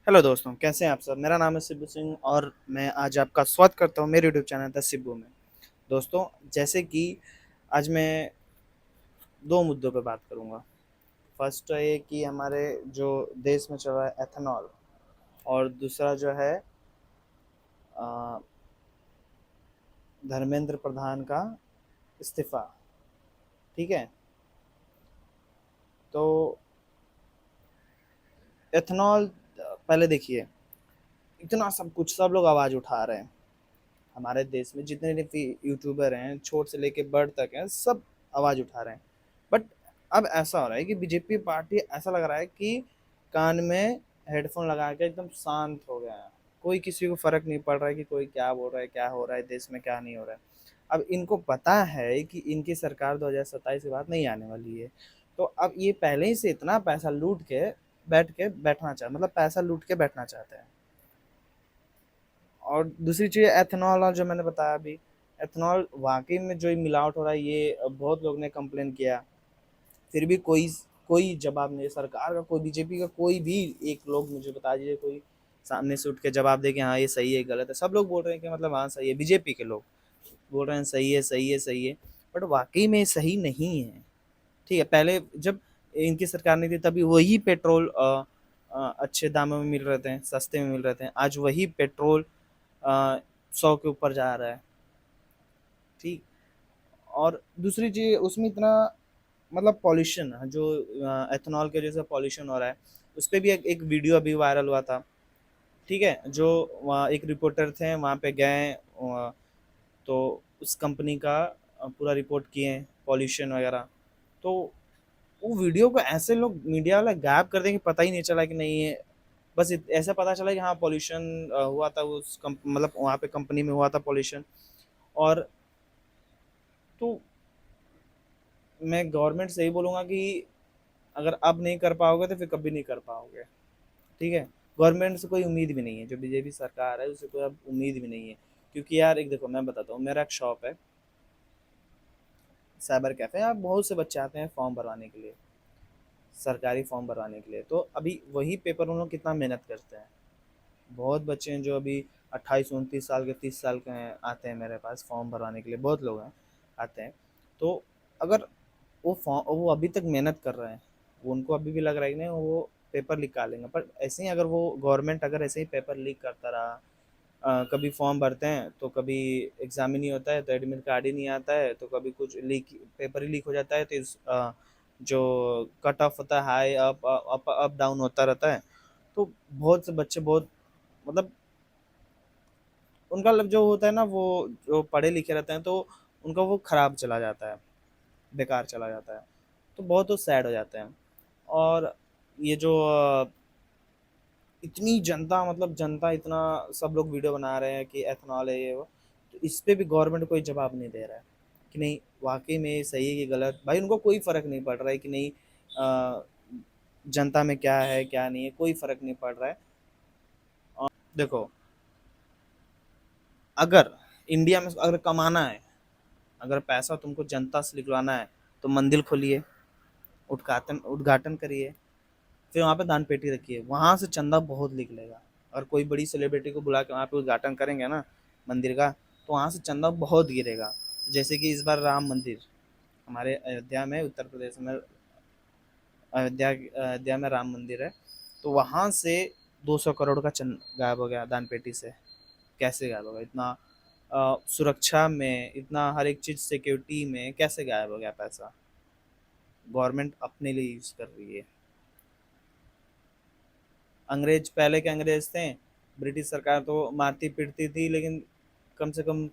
Hello दोस्तों, कैसे हैं आप सब? मेरा नाम है शिबू सिंह और मैं आज आपका स्वागत करता हूँ मेरे यूट्यूब चैनल द शिबू में। दोस्तों, जैसे कि आज मैं 2 मुद्दों पे बात करूँगा। फर्स्ट तो ये कि हमारे जो देश में चल रहा है एथेनॉल, और दूसरा जो है अ, धर्मेंद्र प्रधान का इस्तीफ़ा। ठीक है? तो एथेनॉल, पहले देखिए, इतना सब कुछ सब लोग आवाज़ उठा रहे हैं। हमारे देश में जितने भी यूट्यूबर हैं, छोट से लेके बड़ तक हैं, सब आवाज़ उठा रहे हैं। बट अब ऐसा हो रहा है कि बीजेपी पार्टी, ऐसा लग रहा है कि कान में हेडफोन लगा के एकदम शांत हो गया है। कोई किसी को फ़र्क नहीं पड़ रहा है कि कोई क्या बोल रहा है, क्या हो रहा है, देश में क्या नहीं हो रहा है। अब इनको पता है कि इनकी सरकार 2027 के बाद नहीं आने वाली है। तो अब ये पहले ही से इतना पैसा लूट के बैठना चाह मतलब पैसा लूट के बैठना चाहते हैं। और दूसरी चीज़ एथेनॉल, और जो मैंने बताया अभी, एथेनॉल वाक़ई में जो ये मिलावट हो रहा है, ये बहुत लोग ने कंप्लेन किया। फिर भी कोई जवाब नहीं है सरकार का, कोई बीजेपी का कोई भी एक लोग मुझे बता दीजिए, कोई सामने से उठ के जवाब दे कि हाँ, ये सही है, गलत है। सब लोग बोल रहे हैं कि मतलब हाँ, सही है, बीजेपी के लोग बोल रहे हैं सही है, सही है, सही है। बट वाक़ई में सही नहीं है। ठीक है, पहले जब इनकी सरकार नहीं थी तभी वही पेट्रोल अच्छे दामों में मिल रहे थे, सस्ते में मिल रहे थे। आज वही पेट्रोल 100 के ऊपर जा रहा है। ठीक। और दूसरी चीज़, उसमें इतना मतलब पॉल्यूशन है, जो एथेनॉल की वजह से पॉल्यूशन हो रहा है। उस पे भी एक वीडियो अभी वायरल हुआ था। ठीक है, जो वहाँ एक रिपोर्टर थे, वहाँ पे गए, तो उस कंपनी का पूरा रिपोर्ट किए पॉल्यूशन वगैरह। तो वो वीडियो को ऐसे लोग मीडिया वाले गायब कर देंगे, पता ही नहीं चला कि नहीं है। बस ऐसा पता चला कि हाँ, पॉल्यूशन हुआ था मतलब वहाँ पे कंपनी में हुआ था पॉल्यूशन। और तो मैं गवर्नमेंट से यही बोलूँगा कि अगर अब नहीं कर पाओगे तो फिर कभी नहीं कर पाओगे। ठीक है? गवर्नमेंट से कोई उम्मीद भी नहीं है, जो बीजेपी सरकार है उससे कोई अब उम्मीद भी नहीं है। क्योंकि यार एक देखो, मैं बताता हूँ, मेरा एक शॉप है, साइबर कैफ़े। यहाँ बहुत से बच्चे आते हैं फॉर्म भरवाने के लिए, सरकारी फॉर्म भरवाने के लिए। तो अभी वही पेपर उन लोग कितना मेहनत करते हैं। बहुत बच्चे हैं जो अभी 28-29 साल के, 30 साल के हैं, आते हैं मेरे पास फॉर्म भरवाने के लिए, बहुत लोग हैं आते हैं। तो अगर वो अभी तक मेहनत कर रहे हैं, वो उनको अभी भी लग रहा है कि नहीं वो पेपर लीक कर लेंगे। पर ऐसे ही अगर वो गवर्नमेंट अगर ऐसे ही पेपर लीक करता रहा, कभी फॉर्म भरते हैं तो कभी एग्ज़ाम ही नहीं होता है, तो एडमिट कार्ड ही नहीं आता है, तो कभी कुछ लीक, पेपर ही लीक हो जाता है, तो जो कट ऑफ होता है, high up up up down होता रहता है। तो बहुत से बच्चे बहुत, मतलब उनका जो होता है ना, वो जो पढ़े लिखे रहते हैं, तो उनका वो खराब चला जाता है, बेकार चला जाता है। तो बहुत वो सैड हो जाते हैं। और ये जो इतनी जनता, मतलब जनता इतना, सब लोग वीडियो बना रहे हैं कि एथेनॉल है ये वो, तो इस पे भी गवर्नमेंट कोई जवाब नहीं दे रहा है कि नहीं वाकई में ये सही है कि गलत। भाई उनको कोई फ़र्क नहीं पड़ रहा है कि नहीं, अ, जनता में क्या है क्या नहीं है, कोई फ़र्क नहीं पड़ रहा है। देखो, अगर इंडिया में अगर कमाना है, अगर पैसा तुमको जनता से निकलवाना है, तो मंदिर खोलिए, उद्घाटन उद्घाटन करिए, फिर वहाँ पे दान पेटी रखिए, वहाँ से चंदा बहुत निकलेगा। और कोई बड़ी सेलिब्रिटी को बुला के वहाँ पे उद्घाटन करेंगे ना मंदिर का, तो वहाँ से चंदा बहुत गिरेगा। जैसे कि इस बार राम मंदिर हमारे अयोध्या में, उत्तर प्रदेश में, अयोध्या में राम मंदिर है। तो वहाँ से 200 करोड़ का चंद गायब हो गया दान पेटी से। कैसे गायब होगा इतना? सुरक्षा में इतना, हर एक चीज़ सिक्योरिटी में कैसे गायब हो गया पैसा? गवर्नमेंट अपने लिए यूज़ कर रही है। अंग्रेज, पहले के अंग्रेज थे, ब्रिटिश सरकार तो मारती पीटती थी, लेकिन कम से कम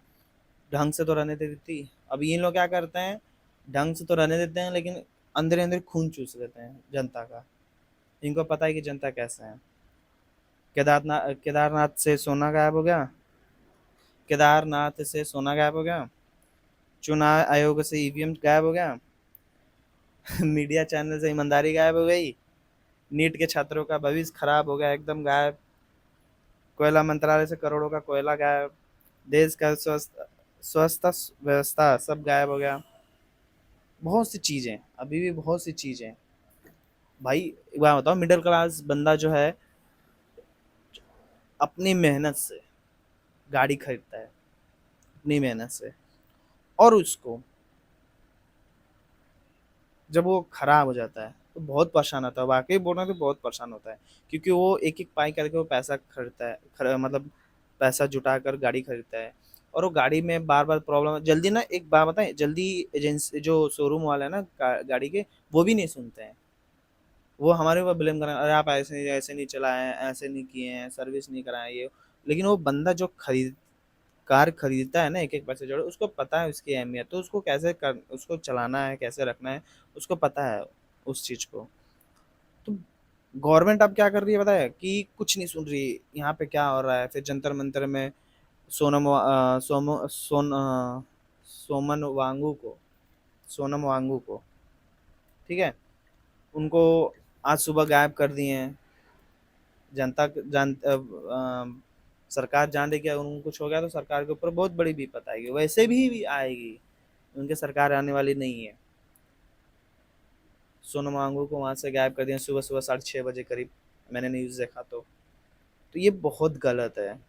ढंग से तो रहने देती थी। अब ये लोग क्या करते हैं, ढंग से तो रहने देते हैं, लेकिन अंदर अंदर खून चूस लेते हैं जनता का। इनको पता है कि जनता कैसे है। केदारनाथ से सोना गायब हो गया, केदारनाथ से सोना गायब हो गया, चुनाव आयोग से ईवीएम गायब हो गया, मीडिया चैनल से ईमानदारी गायब हो गई, नीट के छात्रों का भविष्य खराब हो गया, एकदम गायब, कोयला मंत्रालय से करोड़ों का कोयला गायब, देश का स्वच्छता व्यवस्था सब गायब हो गया। बहुत सी चीज़ें, अभी भी बहुत सी चीज़ें। भाई एक बात बताओ, मिडिल क्लास बंदा जो है, अपनी मेहनत से गाड़ी खरीदता है, अपनी मेहनत से, और उसको जब वो खराब हो जाता है तो बहुत परेशान होता है, वाकई बोल रहा हूँ तो बहुत परेशान होता है, क्योंकि वो एक एक पाई करके वो पैसा खरीदता है, मतलब पैसा जुटा कर गाड़ी खरीदता है, और वो गाड़ी में बार बार प्रॉब्लम जल्दी ना, एक बात बताएं, जल्दी एजेंसी जो शोरूम वाला है ना गाड़ी के, वो भी नहीं सुनते हैं। वो हमारे ऊपर ब्लेम कर रहे हैं, अरे आप ऐसे ऐसे नहीं चलाए हैं, ऐसे नहीं किए हैं, सर्विस नहीं कराए ये। लेकिन वो बंदा जो कार खरीदता है ना एक एक पैसे जोड़े, उसको पता है उसकी अहमियत, तो उसको कैसे कर, उसको चलाना है, कैसे रखना है, उसको पता है उस चीज़ को। तो गवर्नमेंट अब क्या कर रही है पता है, कि कुछ नहीं सुन रही। यहाँ पे क्या हो रहा है, फिर जंतर मंतर में सोमन वांगू को, सोनम वांगू को, ठीक है, उनको आज सुबह गायब कर दिए हैं। जनता सरकार जान रही कि अगर उनको कुछ हो गया तो सरकार के ऊपर बहुत बड़ी विपत आएगी, वैसे भी आएगी, उनके सरकार आने वाली नहीं है। सोनम वांगू को वहां से गायब कर दिया सुबह सुबह 6:30 बजे करीब, मैंने न्यूज़ देखा तो ये बहुत गलत है,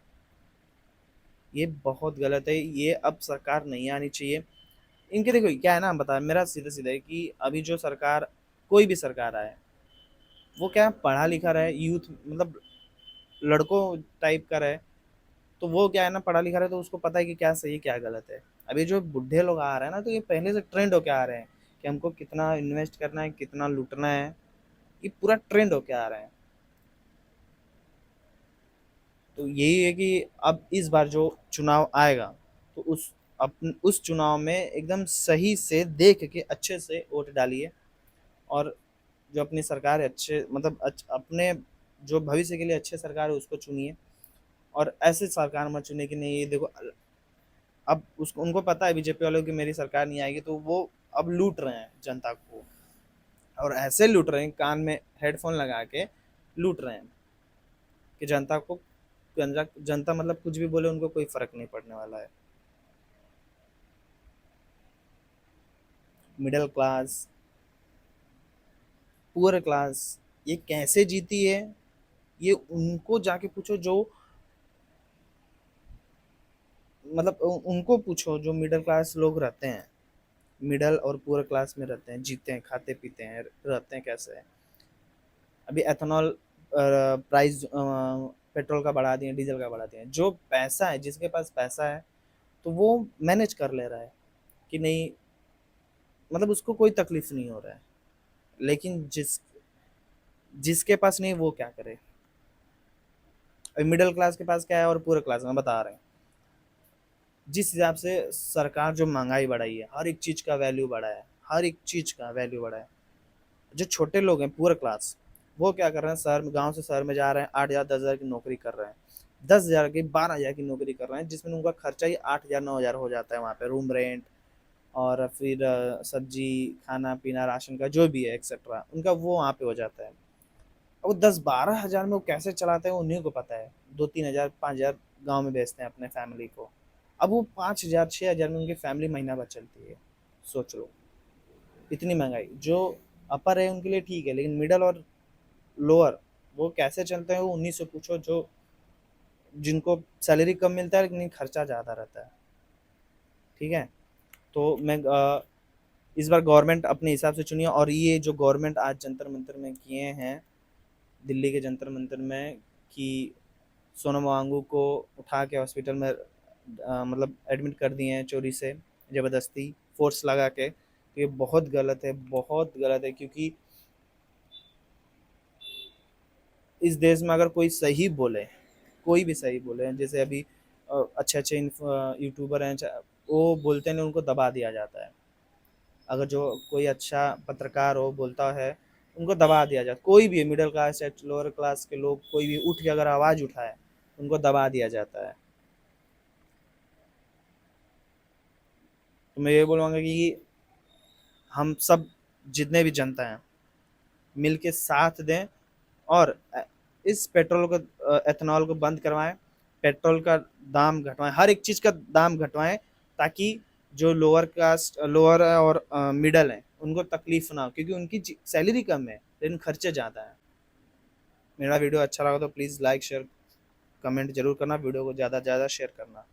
ये बहुत गलत है, ये अब सरकार नहीं आनी चाहिए। इनके देखो क्या है ना, बता मेरा सीधा सीधा है कि अभी जो सरकार, कोई भी सरकार आए, वो क्या पढ़ा लिखा रहे, यूथ मतलब लड़कों टाइप का रहे, तो वो क्या है ना, पढ़ा लिखा रहे तो उसको पता है कि क्या सही क्या गलत है। अभी जो बुढ़े लोग आ रहे हैं ना, तो ये पहले से ट्रेंड होके आ रहे हैं कि हमको कितना इन्वेस्ट करना है, कितना लूटना है, ये पूरा ट्रेंड होके आ रहा है। तो यही है कि अब इस बार जो चुनाव आएगा, तो उस चुनाव में एकदम सही से देख के अच्छे से वोट डालिए, और जो अपनी सरकार है अच्छे मतलब अपने जो भविष्य के लिए अच्छे सरकार है उसको चुनिए, और ऐसे सरकार मत चुनिए कि नहीं ये देखो, अब उसको उनको पता है बीजेपी वालों की मेरी सरकार नहीं आएगी, तो वो अब लूट रहे हैं जनता को, और ऐसे लूट रहे हैं कान में हेडफोन लगा के लूट रहे हैं कि जनता को, जनता मतलब कुछ भी बोले उनको कोई फर्क नहीं पड़ने वाला है। मिडिल क्लास, पुअर क्लास, ये कैसे जीती है, ये उनको जाके पूछो, जो मतलब उनको पूछो जो मिडिल क्लास लोग रहते हैं, मिडल और पुअर क्लास में रहते हैं, जीते हैं, खाते पीते हैं, रहते हैं कैसे है। अभी एथेनॉल प्राइस पेट्रोल का बढ़ा दिए, डीजल का बढ़ा दिए, जो पैसा है, जिसके पास पैसा है तो वो मैनेज कर ले रहा है कि नहीं, मतलब उसको कोई तकलीफ नहीं हो रहा है। लेकिन जिसके पास नहीं वो क्या करे। अभी मिडिल क्लास के पास क्या है और पूरे क्लास में बता रहे हैं, जिस हिसाब से सरकार जो महंगाई बढ़ाई है, हर एक चीज का वैल्यू बढ़ा है, हर एक चीज का वैल्यू बढ़ा है। जो छोटे लोग हैं पूअर क्लास, वो क्या कर रहे हैं, शहर में, गांव से शहर में जा रहे हैं, 8,000 10,000 की नौकरी कर रहे हैं, 10,000 की 12,000 की नौकरी कर रहे हैं, जिसमें उनका खर्चा ही 8,000 9,000 हो जाता है, वहाँ पे रूम रेंट और फिर सब्जी, खाना पीना, राशन का जो भी है एक्सेट्रा, उनका वो वहाँ पे हो जाता है। अब वो 10-12 हज़ार में वो कैसे चलाते हैं उन्हीं को पता है। 2-3 हज़ार 5,000 गाँव में भेजते हैं अपने फैमिली को। अब वो 5,000 6,000 में उनकी फैमिली महीना भर चलती है। सोच लो, इतनी महंगाई। जो अपर है उनके लिए ठीक है, लेकिन मिडल और लोअर वो कैसे चलते हैं वो उन्हीं से पूछो, जो जिनको सैलरी कम मिलता है लेकिन खर्चा ज़्यादा रहता है। ठीक है, तो मैं इस बार गवर्नमेंट अपने हिसाब से चुनिए, और ये जो गवर्नमेंट आज जंतर मंतर में किए हैं, दिल्ली के जंतर मंतर में, कि सोनम वांगू को उठा के हॉस्पिटल में मतलब एडमिट कर दिए हैं चोरी से, ज़बरदस्ती फोर्स लगा के, तो ये बहुत गलत है, बहुत गलत है, क्योंकि इस देश में अगर कोई सही बोले, कोई भी सही बोले, जैसे अभी अच्छे अच्छे यूट्यूबर हैं, वो बोलते हैं उनको दबा दिया जाता है। अगर जो कोई अच्छा पत्रकार हो बोलता है, उनको दबा दिया जाता है। कोई भी मिडिल क्लास या लोअर क्लास के लोग कोई भी उठ के अगर आवाज़ उठाए, उनको दबा दिया जाता है। तो मैं ये बोलूँगा कि हम सब जितने भी जनता हैं मिल के साथ दें, और इस पेट्रोल को, एथेनॉल को बंद करवाएं, पेट्रोल का दाम घटवाएं, हर एक चीज़ का दाम घटवाएं, ताकि जो लोअर कास्ट, लोअर और मिडल हैं उनको तकलीफ ना हो, क्योंकि उनकी सैलरी कम है लेकिन खर्चे ज़्यादा हैं। मेरा वीडियो अच्छा लगा तो प्लीज़ लाइक शेयर कमेंट जरूर करना, वीडियो को ज़्यादा से ज़्यादा शेयर करना।